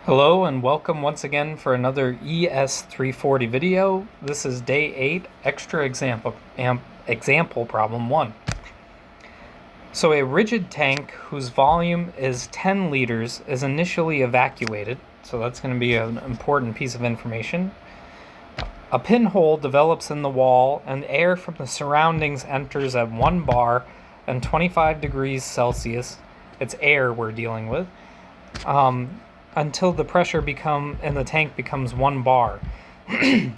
Hello and welcome once again for another ES340 video. This is day 8, extra example problem 1. So a rigid tank whose volume is 10 liters is initially evacuated. So that's going to be an important piece of information. A pinhole develops in the wall and air from the surroundings enters at 1 bar and 25 degrees Celsius. It's air we're dealing with. Until the pressure in the tank becomes 1 bar.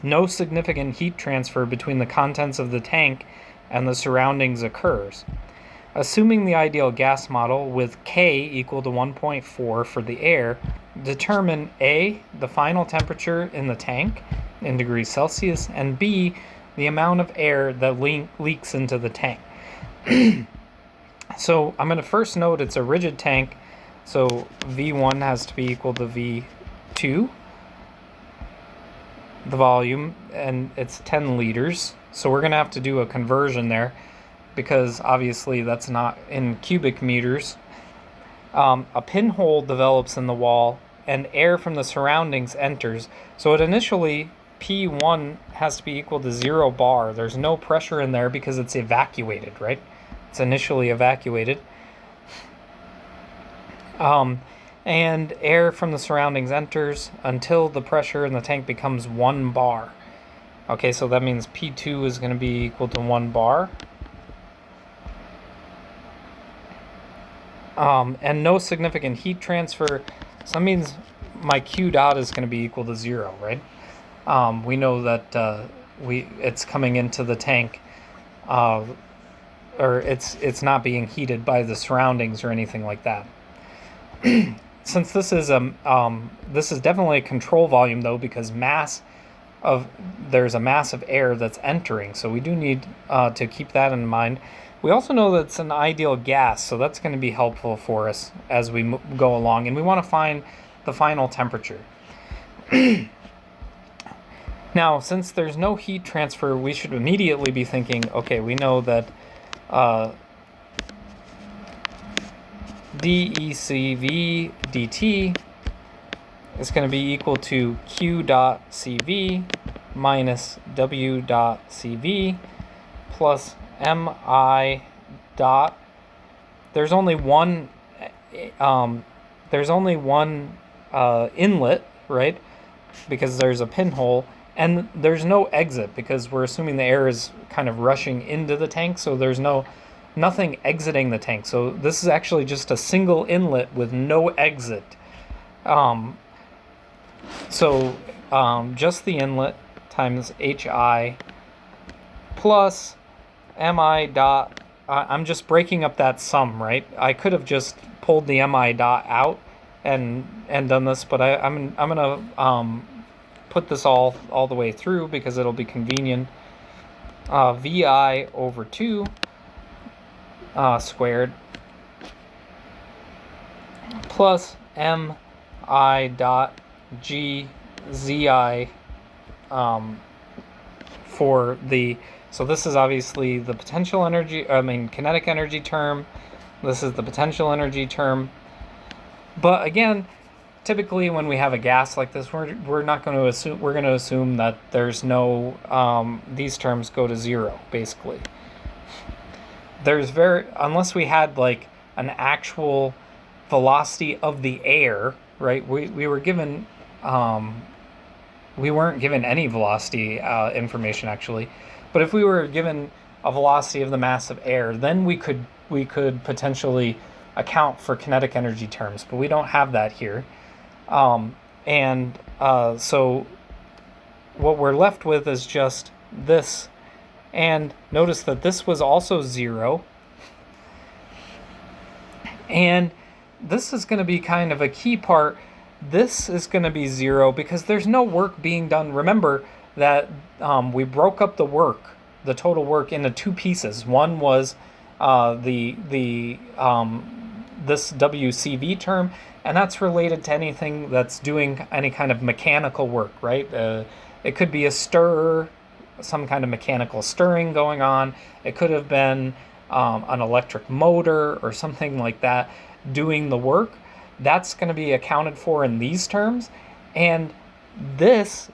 No significant heat transfer between the contents of the tank and the surroundings occurs. Assuming the ideal gas model with K equal to 1.4 for the air, determine A, the final temperature in the tank in degrees Celsius, and B, the amount of air that leaks into the tank. So I'm going to first note it's a rigid tank. So V1 has to be equal to V2, the volume, and it's 10 liters. So we're going to have to do a conversion there because obviously that's not in cubic meters. A pinhole develops in the wall and air from the surroundings enters. So it initially, P1 has to be equal to 0 bar. There's no pressure in there because it's evacuated, right? It's initially evacuated. And air from the surroundings enters until the pressure in the tank becomes 1 bar. Okay, so that means P2 is going to be equal to 1 bar. And no significant heat transfer. So that means my Q dot is going to be equal to 0, right? We know that it's coming into the tank, or it's not being heated by the surroundings or anything like that. Since this is definitely a control volume though, because there's a mass of air that's entering, so we do need to keep that in mind. We also know that it's an ideal gas, so that's going to be helpful for us as we go along, and we want to find the final temperature. Now, since there's no heat transfer, we should immediately be thinking, okay, we know that dECV dt is going to be equal to Q dot CV minus W dot CV plus MI dot. There's only one inlet, right? Because there's a pinhole, and there's no exit because we're assuming the air is kind of rushing into the tank, so there's nothing exiting the tank. So this is actually just a single inlet with no exit. Just the inlet times HI plus MI dot. I'm just breaking up that sum, right? I could have just pulled the MI dot out and done this, but I'm gonna put this all the way through because it'll be convenient. VI over 2 squared plus MI dot GZI for the, so this is obviously the potential energy, kinetic energy term. This is the potential energy term. But again, typically when we have a gas like this, we're not going to assume, we're going to assume that there's no, these terms go to 0, basically. Unless we had like an actual velocity of the air, right? We were given, we weren't given any velocity information actually, but if we were given a velocity of the mass of air, then we could potentially account for kinetic energy terms, but we don't have that here. So what we're left with is just this. And notice that this was also 0. And this is going to be kind of a key part. This is going to be 0 because there's no work being done. Remember that we broke up the total work, into 2 pieces. One was this WCV term, and that's related to anything that's doing any kind of mechanical work, right? It could be a stir, some kind of mechanical stirring going on. It could have been an electric motor or something like that doing the work. that's going to be accounted for in these terms, and this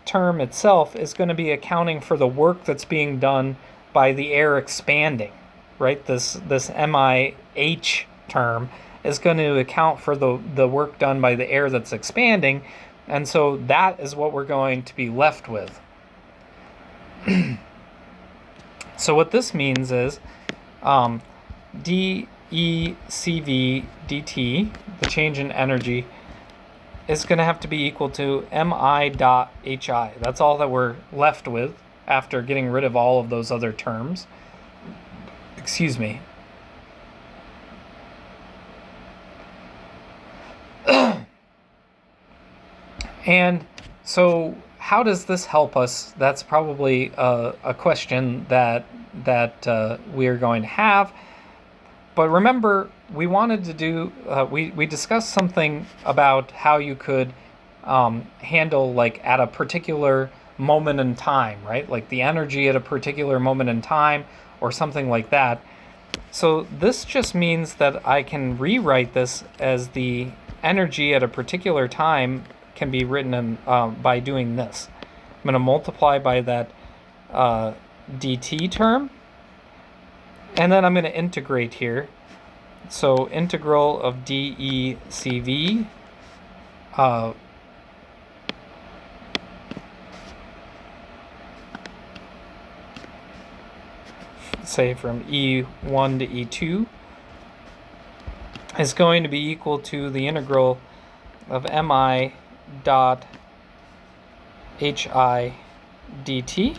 term itself is going to be accounting for the work that's being done by the air expanding, right? This MIH term is going to account for the work done by the air that's expanding, and so that is what we're going to be left with. So what this means is dECV dt, the change in energy, is going to have to be equal to mi dot hi. That's all that we're left with after getting rid of all of those other terms. Excuse me. And so how does this help us? That's probably a question that we are going to have. But remember, we wanted to do, we discussed something about how you could handle, like, at a particular moment in time, right? Like the energy at a particular moment in time or something like that. So this just means that I can rewrite this as the energy at a particular time can be written in, by doing this. I'm going to multiply by that dt term, and then I'm going to integrate here. So integral of dECV say from E1 to E2 is going to be equal to the integral of mi dot hi dt.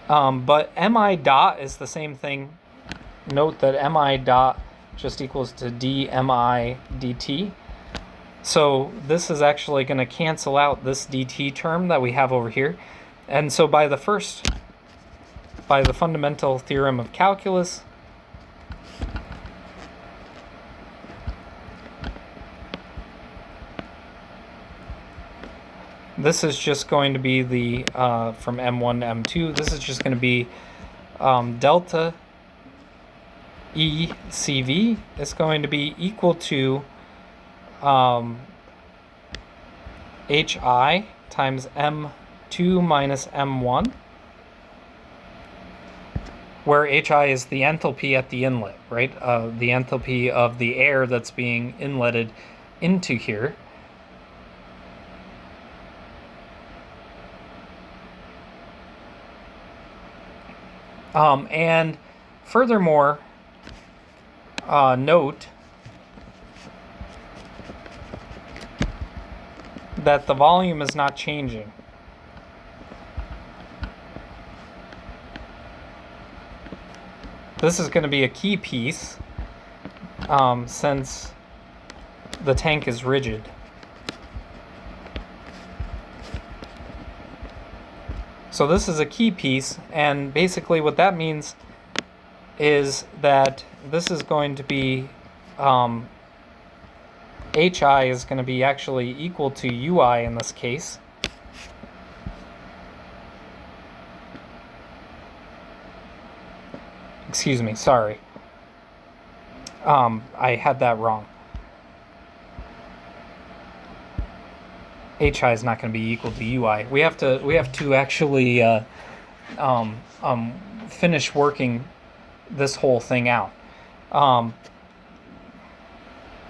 But mi dot is the same thing. Note that mi dot just equals to dmi dt. So this is actually going to cancel out this dt term that we have over here. And so by the fundamental theorem of calculus, this is just going to be the, from M1 to M2, this is just going to be delta ECV is going to be equal to HI times M2 minus M1, where HI is the enthalpy at the inlet, right? The enthalpy of the air that's being inletted into here. And furthermore, note that the volume is not changing. This is going to be a key piece since the tank is rigid. So this is a key piece, and basically what that means is that this is going to be HI is going to be actually equal to UI in this case. Excuse me, sorry. I had that wrong. HI is not going to be equal to UI. We have to actually finish working this whole thing out.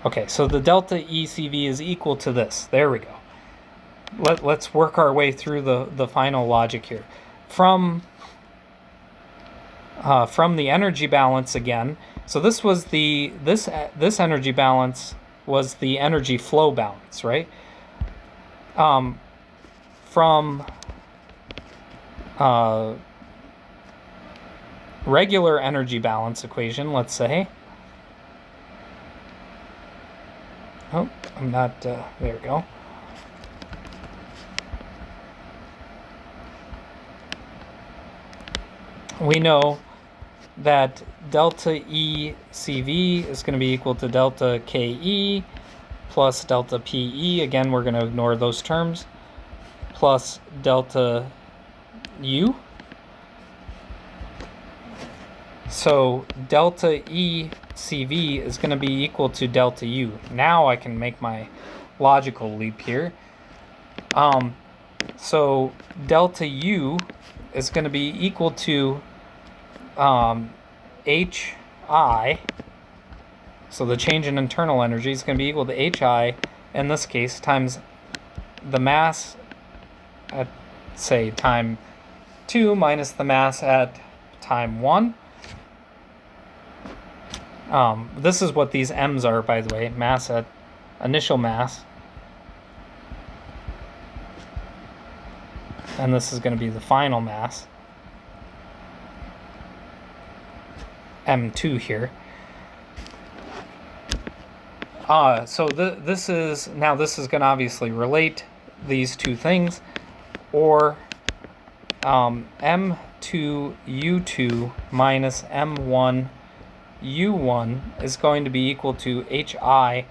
Okay, so the delta ECV is equal to this. There we go. Let's work our way through the final logic here. From the energy balance again. So this was this energy balance was the energy flow balance, right? From regular energy balance equation, let's say. Oh, I'm not, there we go. We know that delta ECV is going to be equal to delta KE plus delta PE. Again, we're going to ignore those terms. Plus delta U. So delta E CV is going to be equal to delta U. Now I can make my logical leap here. So delta U is going to be equal to HI. So the change in internal energy is going to be equal to HI, in this case, times the mass at, say, time 2 minus the mass at time 1. This is what these M's are, by the way, mass at initial mass. And this is going to be the final mass, M2 here. So this is going to obviously relate these two things, or M2U2 minus M1U1 is going to be equal to HI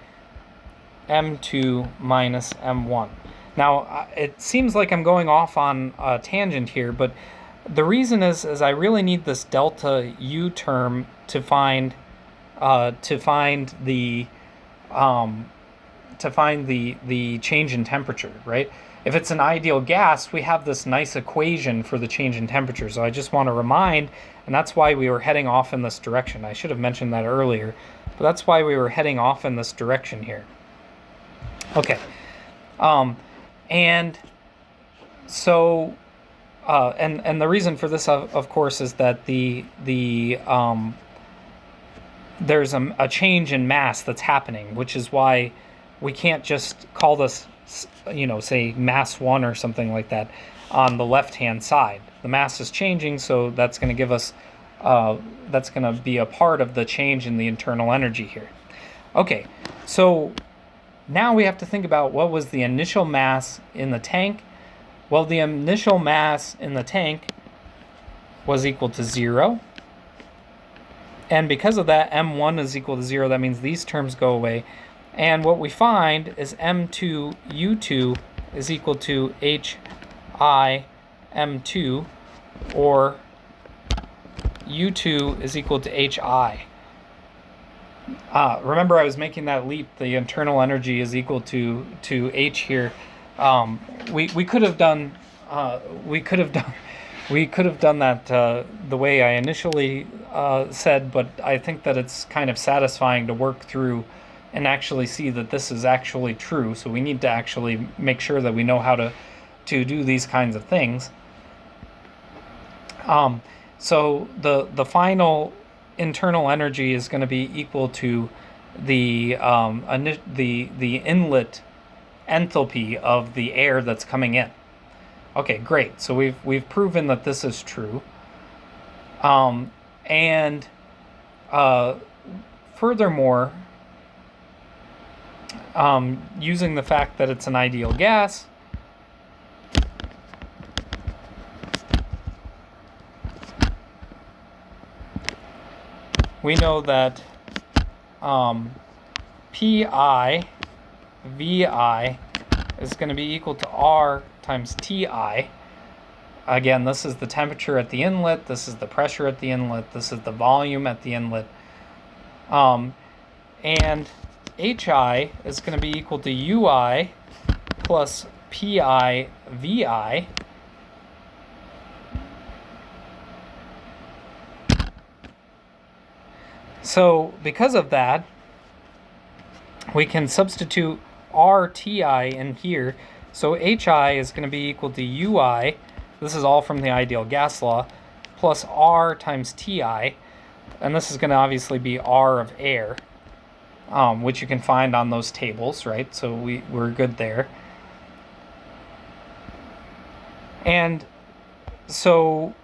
M2 minus M1. Now, it seems like I'm going off on a tangent here, but the reason is I really need this delta U term to find the change in temperature, right? If it's an ideal gas, we have this nice equation for the change in temperature. So I just want to remind, and that's why we were heading off in this direction. I should have mentioned that earlier, but that's why we were heading off in this direction here. Okay. And so, and the reason for this, of course, is that there's a change in mass that's happening, which is why we can't just call this, say mass 1 or something like that on the left-hand side. The mass is changing, so that's going to give us, that's going to be a part of the change in the internal energy here. Okay, so now we have to think about what was the initial mass in the tank. Well, the initial mass in the tank was equal to 0. And because of that, M1 is equal to 0. That means these terms go away. And what we find is M2U2 is equal to HI M2, or U2 is equal to HI. Remember, I was making that leap. The internal energy is equal to H here. We could have done that the way I initially said, but I think that it's kind of satisfying to work through and actually see that this is actually true. So we need to actually make sure that we know how to do these kinds of things. So the final internal energy is going to be equal to the inlet enthalpy of the air that's coming in. Okay, great. So we've proven that this is true. Furthermore, using the fact that it's an ideal gas, we know that Pi Vi is going to be equal to R times Ti. Again, this is the temperature at the inlet, this is the pressure at the inlet, this is the volume at the inlet. And Hi is going to be equal to Ui plus Pi Vi. So because of that, we can substitute RTI in here. So HI is going to be equal to UI, this is all from the ideal gas law, plus R times TI, and this is going to obviously be R of air, which you can find on those tables, right? So we're good there. And so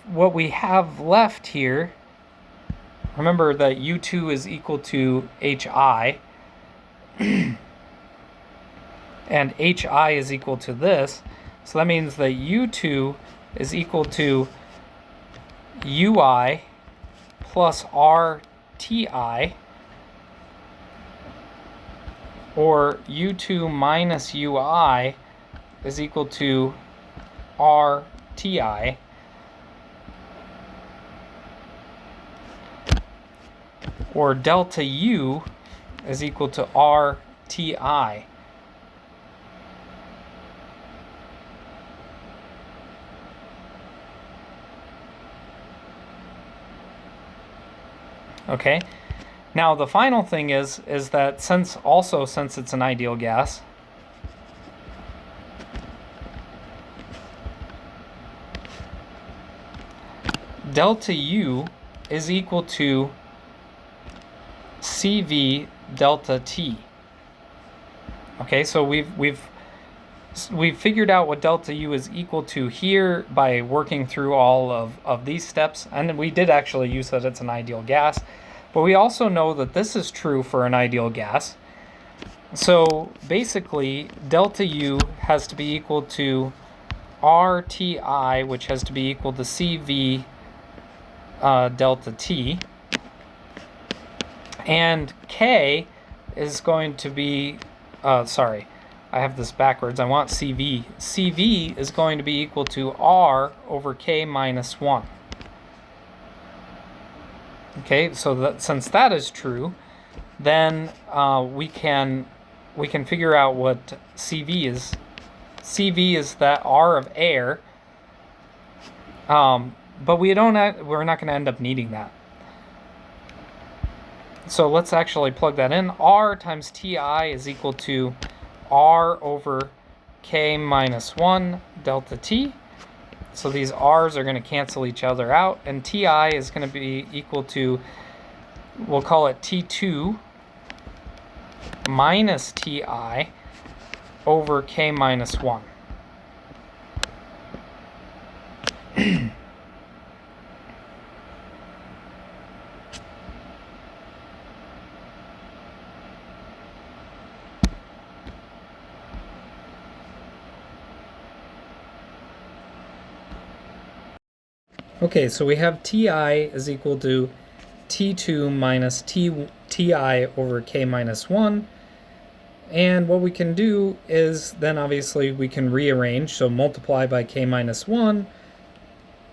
what we have left here, remember that U2 is equal to HI, and HI is equal to this. So that means that U2 is equal to UI plus RTI, or U2 minus UI is equal to RTI. or delta U is equal to RTI. Okay, now the final thing is that since it's an ideal gas, delta U is equal to CV delta T. Okay, so we've figured out what delta U is equal to here by working through all of these steps, and we did actually use that it's an ideal gas, but we also know that this is true for an ideal gas. So basically, delta U has to be equal to RTI, which has to be equal to CV delta T, and K is going to be, sorry, I have this backwards. I want CV. CV is going to be equal to R over K minus 1. Okay, so that since that is true, then we can figure out what CV is. CV is that R of air, but we're not going to end up needing that. So let's actually plug that in. R times Ti is equal to R over K minus 1 delta T. So these R's are going to cancel each other out, and Ti is going to be equal to, we'll call it T2 minus Ti over K minus 1. Okay, so we have Ti is equal to T2 minus Ti over K minus 1. And what we can do is then obviously we can rearrange, so multiply by K minus 1.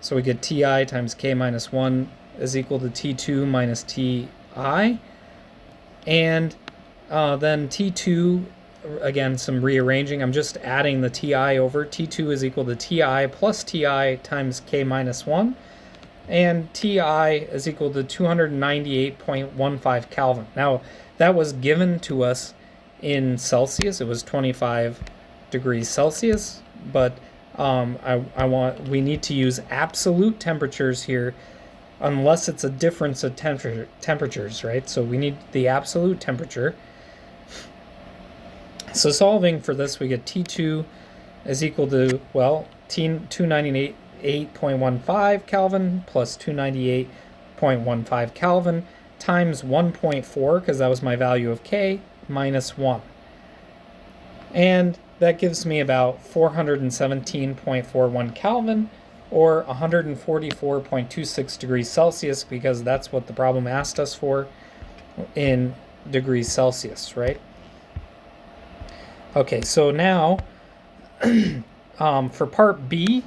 So we get Ti times K minus 1 is equal to T2 minus Ti. And then T2, again, some rearranging. I'm just adding the Ti over. T2 is equal to Ti plus Ti times K minus 1. And Ti is equal to 298.15 Kelvin. Now, that was given to us in Celsius. It was 25 degrees Celsius, but we need to use absolute temperatures here unless it's a difference of temperatures, right? So we need the absolute temperature. So solving for this, we get T2 is equal to, well, 298.15 Kelvin plus 298.15 Kelvin times 1.4, because that was my value of K, minus 1. And that gives me about 417.41 Kelvin, or 144.26 degrees Celsius, because that's what the problem asked us for in degrees Celsius, right? Okay, so now for part B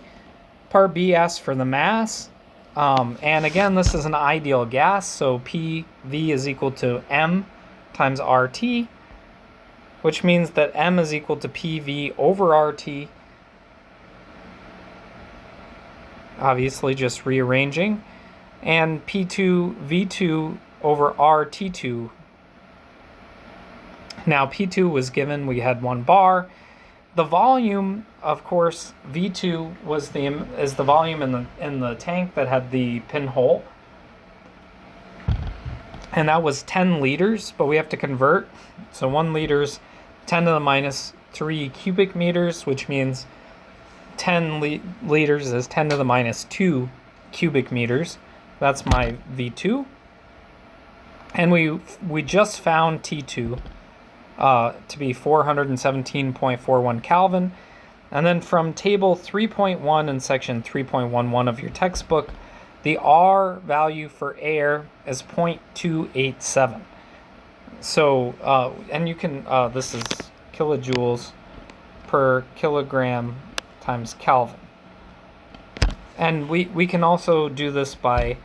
asks for the mass, and again, this is an ideal gas, so PV is equal to M times RT, which means that M is equal to PV over RT, obviously just rearranging, and P2 V2 over RT2. Now P2 was given, we had 1 bar. The volume, of course, V2 is the volume in the tank that had the pinhole, and that was 10 liters, but we have to convert. So 1 liter's 10 to the minus 3 cubic meters, which means 10 liters is 10 to the minus 2 cubic meters. That's my V2. And we just found T2 to be 417.41 Kelvin. And then from table 3.1 and section 3.11 of your textbook, the R value for air is 0.287. So, and you can, this is kilojoules per kilogram times Kelvin. And we can also do this by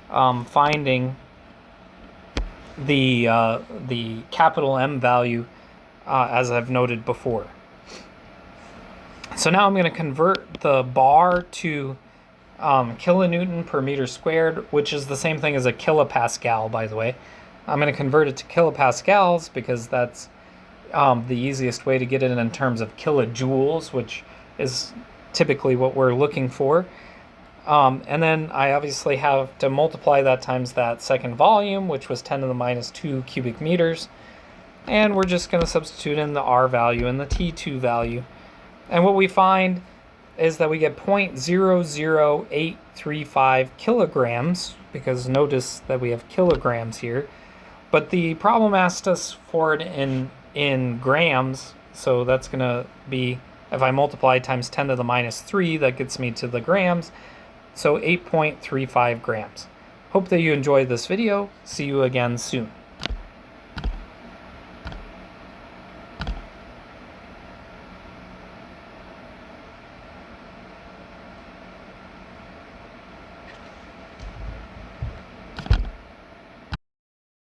finding the capital M value, as I've noted before. So now I'm going to convert the bar to kilonewton per meter squared, which is the same thing as a kilopascal, by the way. I'm going to convert it to kilopascals because that's the easiest way to get it in terms of kilojoules, which is typically what we're looking for. And then I obviously have to multiply that times that second volume, which was 10 to the minus 2 cubic meters. And we're just going to substitute in the R value and the T2 value. And what we find is that we get 0.00835 kilograms, because notice that we have kilograms here. But the problem asked us for it in grams, so that's going to be, if I multiply times 10 to the minus 3, that gets me to the grams. So 8.35 grams. Hope that you enjoyed this video. See you again soon.